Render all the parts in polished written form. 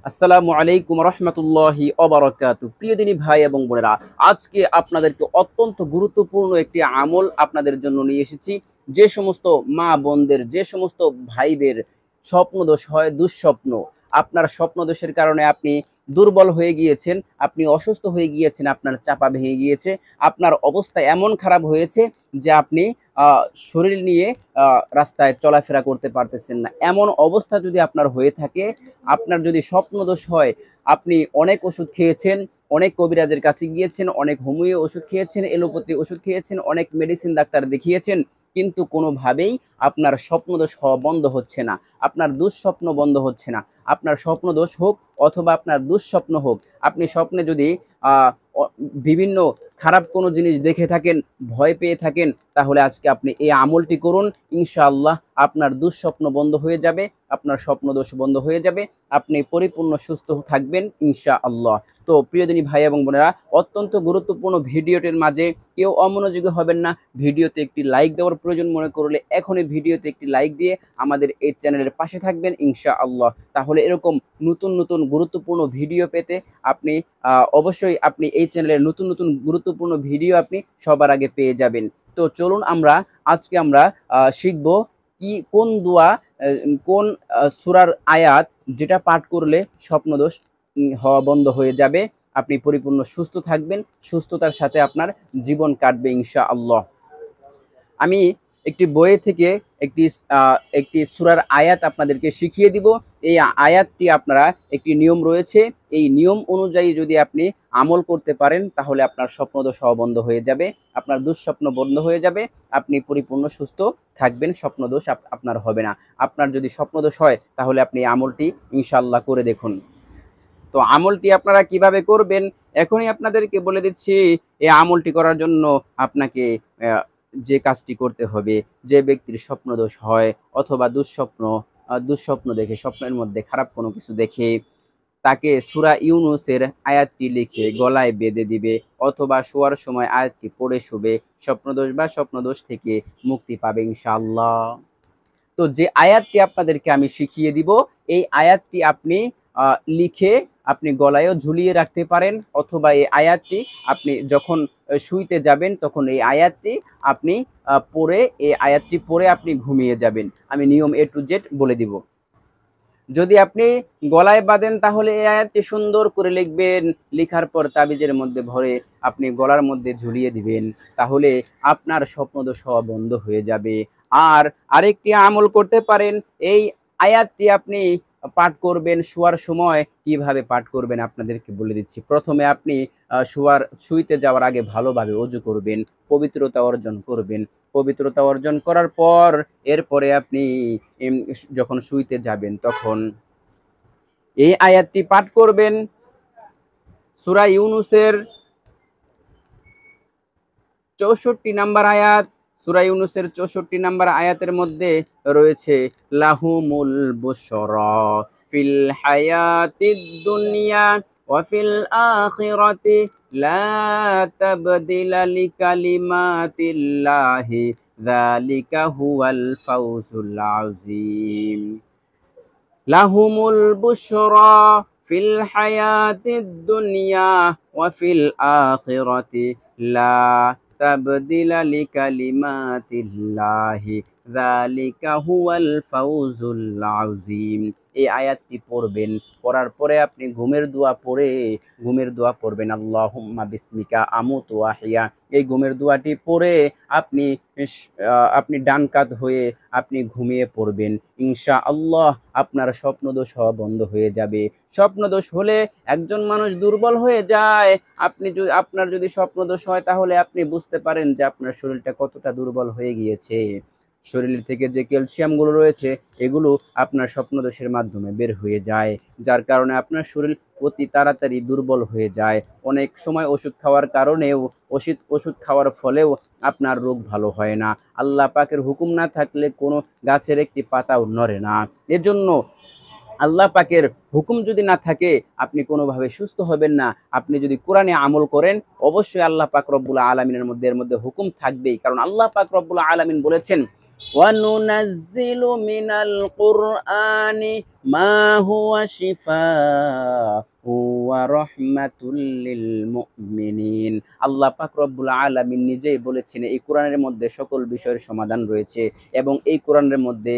আসসালামু আলাইকুম রহমতুল্লাহি অবরাকাতু। প্রিয় দিনী ভাই এবং বোনেরা, আজকে আপনাদেরকে অত্যন্ত গুরুত্বপূর্ণ একটি আমল আপনাদের জন্য নিয়ে এসেছি। যে সমস্ত মা বোনদের, যে সমস্ত ভাইদের স্বপ্নদোষ হয়, দুঃস্বপ্ন, আপনার স্বপ্নদোষের কারণে আপনি দুর্বল হয়ে গিয়েছেন, আপনি অসুস্থ হয়ে গিয়েছেন, আপনার চাপা ভেঙে গিয়েছে, আপনার অবস্থা এমন খারাপ হয়েছে যে আপনি শরীর নিয়ে রাস্তায় চলাফেরা করতে পারতেছেন না। এমন অবস্থা যদি আপনার হয়ে থাকে, আপনার যদি স্বপ্নদোষ হয়, আপনি অনেক ওষুধ খেয়েছেন, অনেক কবিরাজের কাছে গিয়েছেন, অনেক হোমিও ওষুধ খেয়েছেন, এলোপ্যাথি ওষুধ খেয়েছেন, অনেক মেডিসিন ডাক্তার দেখিয়েছেন, কিন্তু কোনোভাবেই আপনার স্বপ্নদোষ হওয়া বন্ধ হচ্ছে না, আপনার দুঃস্বপ্ন বন্ধ হচ্ছে না। আপনার স্বপ্নদোষ হোক অথবা আপনার দুঃস্বপ্ন হোক, আপনি স্বপ্নে যদি আহ, বিভিন্ন খারাপ কোনো জিনিস দেখে থাকেন, ভয় পেয়ে থাকেন, তাহলে আজকে আপনি এই আমলটি করুন। ইনশাআল্লাহ আপনার দুঃস্বপ্ন বন্ধ হয়ে যাবে, আপনার স্বপ্নদোষ বন্ধ হয়ে যাবে, আপনি পরিপূর্ণ সুস্থ থাকবেন ইনশাআল্লাহ। তো প্রিয়দিনী ভাই এবং বোনেরা, অত্যন্ত গুরুত্বপূর্ণ ভিডিওটির মাঝে কেউ অমনোযোগী হবেন না। ভিডিওতে একটি লাইক দেওয়ার প্রয়োজন মনে করলে এখনই ভিডিওতে একটি লাইক দিয়ে আমাদের এই চ্যানেলের পাশে থাকবেন ইনশাআল্লাহ। তাহলে এরকম নতুন নতুন গুরুত্বপূর্ণ ভিডিও পেতে আপনি অবশ্যই আপনি এই চ্যানেলের নতুন নতুন গুরুত্বপূর্ণ ভিডিও আপনি সবার আগে পেয়ে যাবেন। তো চলুন আজকে আমরা শিখব কোন দোয়া, কোন সূরার আয়াত যেটা পাঠ করলে স্বপ্নদোষ হওয়া বন্ধ হয়ে যাবে, আপনি পরিপূর্ণ সুস্থ থাকবেন, সুস্থতার সাথে আপনার জীবন কাটবে ইনশাআল্লাহ। আমি একটি বই থেকে একটি একটি সূরার আয়াত আপনাদেরকে শিখিয়ে দিব। এই আয়াতটি আপনারা, একটি নিয়ম রয়েছে, এই নিয়ম অনুযায়ী যদি আপনি আমল করতে পারেন তাহলে আপনার স্বপ্নদোষ হওয়া বন্ধ হয়ে যাবে, আপনার দুঃস্বপ্ন বন্ধ হয়ে যাবে, আপনি পরিপূর্ণ সুস্থ থাকবেন, স্বপ্নদোষ আপনার হবে না। আপনার যদি স্বপ্নদোষ হয় তাহলে আপনি আমলটি ইনশাআল্লাহ করে দেখুন। তো আমলটি আপনারা কিভাবে করবেন এখনই আপনাদেরকে বলে দিচ্ছি। এই আমলটি করার জন্য আপনাকে যে কাজটি করতে হবে, যে ব্যক্তির স্বপ্নদোষ হয় অথবা দুঃস্বপ্ন দেখে, স্বপ্নের মধ্যে খারাপ কোনো কিছু দেখে, তাকে সূরা ইউনূসের আয়াতটি লিখে গলায় বেঁধে দিবে অথবা শোয়ার সময় আয়াতটি পড়ে শুবে, স্বপ্নদোষ থেকে মুক্তি পাবে ইনশাআল্লাহ। তো যে আয়াতটি আপনাদেরকে আমি শিখিয়ে দিব, এই আয়াতটি আপনি লিখে আপনি গলায়ও ঝুলিয়ে রাখতে পারেন, অথবা এই আয়াতটি আপনি যখন শুইতে যাবেন তখন এই আয়াতটি আপনি পড়ে আপনি ঘুমিয়ে যাবেন। আমি নিয়ম A to Z বলে দিব। যদি আপনি গলায় বাঁধেন তাহলে এই আয়াতটি সুন্দর করে লিখবেন, লিখার পর তাবিজের মধ্যে ভরে আপনি গলার মধ্যে ঝুলিয়ে দিবেন, তাহলে আপনার স্বপ্নদোষ হওয়া বন্ধ হয়ে যাবে। আর আরেকটি আমল করতে পারেন, এই আয়াতটি আপনি পাঠ করবেন শোয়ার সময়। কিভাবে পাঠ করবেন আপনাদেরকে বলে দিচ্ছি। প্রথমে আপনি শুইতে যাওয়ার আগে ভালোভাবে ওযু করবেন, পবিত্রতা অর্জন করবেন। পবিত্রতা অর্জন করার পর এরপরে আপনি যখন শুইতে যাবেন তখন এই আয়াতটি পাঠ করবেন। সূরা ইউনূসের ৬৪ নাম্বার আয়াত, সূরা ইউনূসের ৬৪ নাম্বার আয়াতের মধ্যে রয়েছে লাহুমুল বুশরা ফিল হায়াতিদ দুনিয়া ওয়া ফিল আখিরাতি লা তাবদিলা লিকালিমাতিল্লাহি যালিকা হুয়াল ফাউজুল আযীম। লাহুমুল বুশরা ফিল হায়াতিদ দুনিয়া ওয়া ফিল আখিরাতি লা তাবদিলা লিকালিমাতিল্লাহি যালিকা হুয়াল ফাউজুল আযীম। এই আয়াতটি পড়বেন, পড়ার পরে আপনি ঘুমের দোয়া পড়বেন, আল্লাহুম্মা বিসমিকা আমুতু ওয়া আহইয়া। এই ঘুমের দোয়াটি পড়ে আপনি আপনি ডান কাত হয়ে আপনি ঘুমিয়ে পড়বেন ইনশাআল্লাহ। আপনার স্বপ্নদোষ হওয়া বন্ধ হয়ে যাবে। স্বপ্নদোষ হলে একজন মানুষ দুর্বল হয়ে যায়। আপনার যদি স্বপ্নদোষ হয় তাহলে আপনি বুঝতে পারেন যে আপনার শরীরটা কতটা দুর্বল হয়ে গিয়েছে। শরীর থেকে যে ক্যালসিয়ামগুলো রয়েছে এগুলো আপনার স্বপ্নদোষের মাধ্যমে বের হয়ে যায়, যার কারণে আপনার শরীর অতি তাড়াতাড়ি দুর্বল হয়ে যায়। অনেক সময় ওষুধ খাওয়ার কারণেও, ওষুধ খাওয়ার ফলেও আপনার রোগ ভালো হয় না। আল্লাহ পাকের হুকুম না থাকলে কোনো গাছের একটি পাতাও নড়ে না। এজন্য আল্লাহ পাকের হুকুম যদি না থাকে আপনি কোনোভাবে সুস্থ হবেন না। আপনি যদি কোরআনে আমল করেন অবশ্যই আল্লাহ পাক রব্বুল আলামিনের মধ্যে এর মধ্যে হুকুম থাকবেই, কারণ আল্লাহ পাক রব্বুল আলামিন বলেছেন وَنُنَزِّلُ مِنَ الْقُرْآنِ مَا هُوَ شِفَاءٌ وَرَحْمَةٌ لِّلْمُؤْمِنِينَ। আল্লাহ পাক রব্বুল আলামিন নিজেই বলেছেন এই কোরআনের মধ্যে সকল বিষয়ের সমাধান রয়েছে এবং এই কোরআনের মধ্যে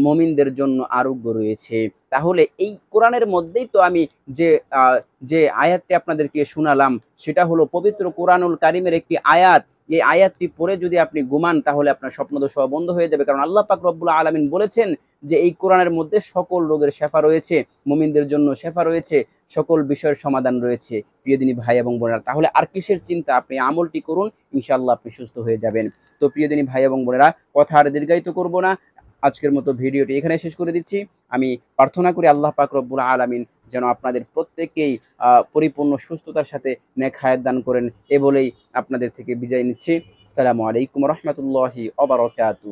মুমিনদের জন্য আরোগ্য রয়েছে। তাহলে এই কোরআনের মধ্যেই তো আমি যে যে আয়াতটি আপনাদেরকে শোনালাম সেটা হলো পবিত্র কোরআনুল কারীমের একটি আয়াত। এই আয়াতটি পড়ে যদি আপনি ঘুমান তাহলে আপনার স্বপ্নদোষ হওয়া বন্ধ হয়ে যাবে। কারণ আল্লাহ পাক রব্বুল আলামিন বলেছেন যে এই কোরআনের মধ্যে সকল রোগের শেফা রয়েছে, মুমিনদের জন্য শেফা রয়েছে, সকল বিষয়ের সমাধান রয়েছে। প্রিয় দিনী ভাই এবং বোনেরা, তাহলে আর কিসের চিন্তা? আপনি আমলটি করুন, ইনশাআল্লাহ আপনি সুস্থ হয়ে যাবেন। তো প্রিয় দিনী ভাই এবং বোনেরা, কথা আর দীর্ঘায়িত করব না, আজকের মতো ভিডিওটি এখানে শেষ করে দিচ্ছি। আমি প্রার্থনা করি আল্লাহ পাক রব্বুল আলামিন যেন আপনাদের প্রত্যেককেই পরিপূর্ণ সুস্থতার সাথে নেক হায়াত দান করেন। এ বলেই আপনাদের থেকে বিদায় নিচ্ছি। আসসালামু আলাইকুম রহমতুল্লাহি ওয়া বারাকাতুহু।